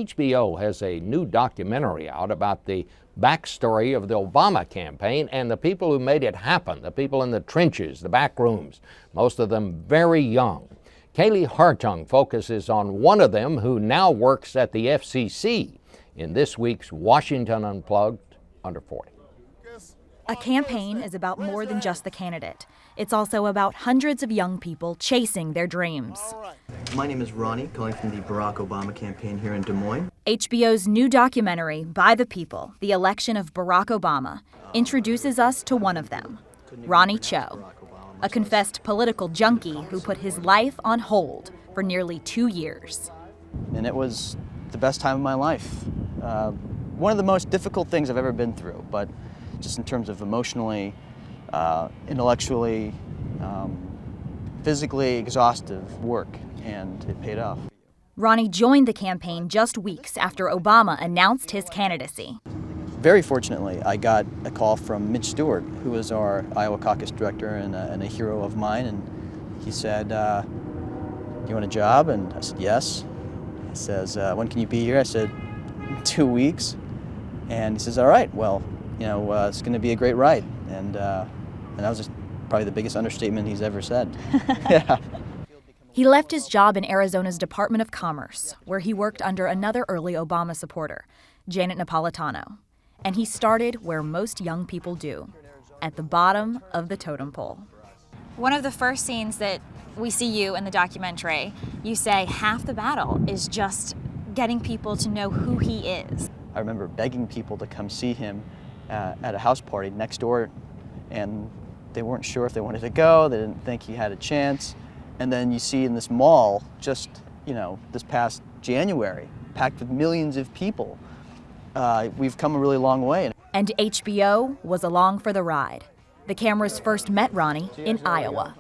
HBO has a new documentary out about the backstory of the Obama campaign and the people who made it happen, the people in the trenches, the back rooms, most of them very young. Kaylee Hartung focuses on one of them who now works at the FCC in this week's Washington Unplugged Under 40. A campaign is about more than just the candidate. It's also about hundreds of young people chasing their dreams. My name is Ronnie, calling from the Barack Obama campaign here in Des Moines. HBO's new documentary, By the People, The Election of Barack Obama, introduces us to one of them, Ronnie Cho, a confessed political junkie who put his life on hold for nearly 2 years. And it was the best time of my life. One of the most difficult things I've ever been through, but just in terms of emotionally, intellectually, physically exhaustive work, and it paid off. Ronnie joined the campaign just weeks after Obama announced his candidacy. Very fortunately, I got a call from Mitch Stewart, who was our Iowa caucus director and a hero of mine, and he said, "You want a job?" And I said, "Yes." He says, "When can you be here?" I said, 2 weeks. And he says, "All right, well, it's going to be a great ride." And that was just probably the biggest understatement he's ever said. Yeah. He left his job in Arizona's Department of Commerce, where he worked under another early Obama supporter, Janet Napolitano. And he started where most young people do, at the bottom of the totem pole. One of the first scenes that we see you in the documentary, you say half the battle is just getting people to know who he is. I remember begging people to come see him at a house party next door, and they weren't sure if they wanted to go. They didn't think he had a chance. And then you see in this mall, just this past January, packed with millions of people. We've come a really long way. And HBO was along for the ride. The cameras first met Ronnie in Iowa.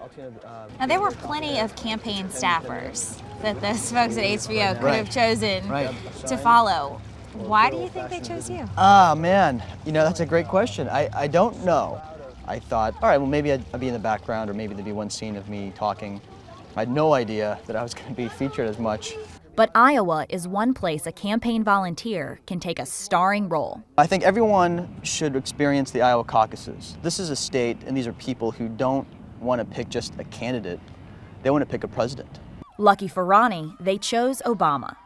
Now, there were plenty of campaign staffers that those folks at HBO could have chosen to follow. Why do you think they chose you? Man, that's a great question. I don't know. I thought, all right, well, maybe I'd be in the background, or maybe there'd be one scene of me talking. I had no idea that I was going to be featured as much. But Iowa is one place a campaign volunteer can take a starring role. I think everyone should experience the Iowa caucuses. This is a state, and these are people who don't want to pick just a candidate. They want to pick a president. Lucky for Ronnie, they chose Obama.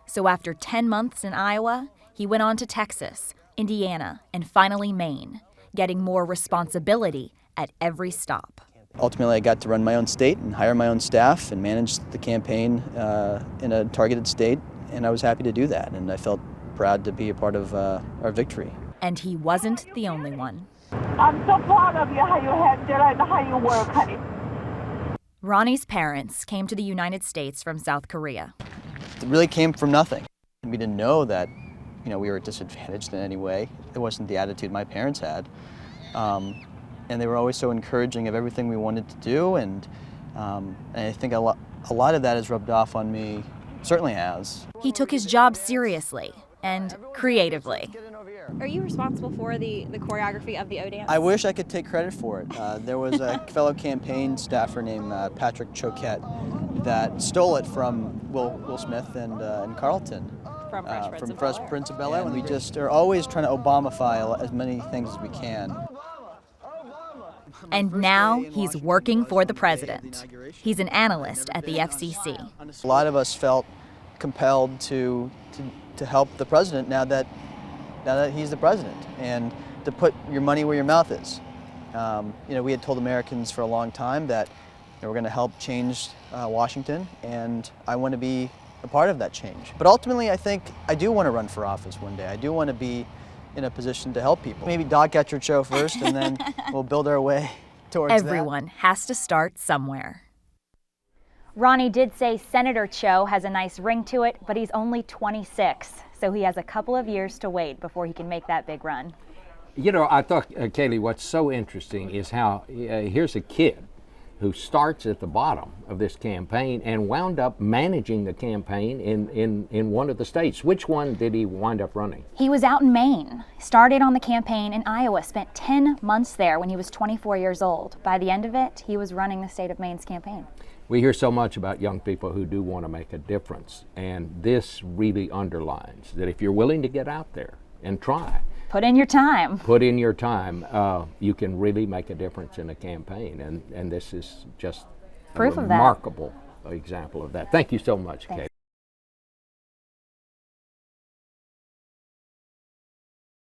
So after 10 months in Iowa, he went on to Texas, Indiana, and finally Maine, getting more responsibility at every stop. Ultimately, I got to run my own state and hire my own staff and manage the campaign in a targeted state, and I was happy to do that, and I felt proud to be a part of our victory. And he wasn't the only one. I'm so proud of you, how you handle and how you work, honey. Ronnie's parents came to the United States from South Korea. It really came from nothing. We didn't know that we were disadvantaged in any way. It wasn't the attitude my parents had. And they were always so encouraging of everything we wanted to do, and I think a lot of that has rubbed off on me, certainly has. He took his job seriously and creatively. Are you responsible for the choreography of the O dance? I wish I could take credit for it. There was a fellow campaign staffer named Patrick Choquette that stole it from Will Smith and Carlton. From Fresh Prince of Bel-Air. And we just are always trying to Obamify as many things as we can. And now he's working for the president. He's an analyst at the FCC. A lot of us felt compelled to help the president now that he's the president, and to put your money where your mouth is. We had told Americans for a long time that we're going to help change Washington, and I want to be a part of that change. But ultimately, I think I do want to run for office one day. I do want to be in a position to help people. Maybe Dogcatcher Cho first, and then we'll build our way towards Everyone has to start somewhere. Ronnie did say Senator Cho has a nice ring to it, but he's only 26, so he has a couple of years to wait before he can make that big run. I thought, Kaylee, what's so interesting is how here's a kid who starts at the bottom of this campaign and wound up managing the campaign in one of the states. Which one did he wind up running? He was out in Maine, started on the campaign in Iowa, spent 10 months there when he was 24 years old. By the end of it, he was running the state of Maine's campaign. We hear so much about young people who do want to make a difference, and this really underlines that if you're willing to get out there and try, put in your time, you can really make a difference in a campaign, and this is just proof a of that. remarkable example of that. Thank you so much, Kate.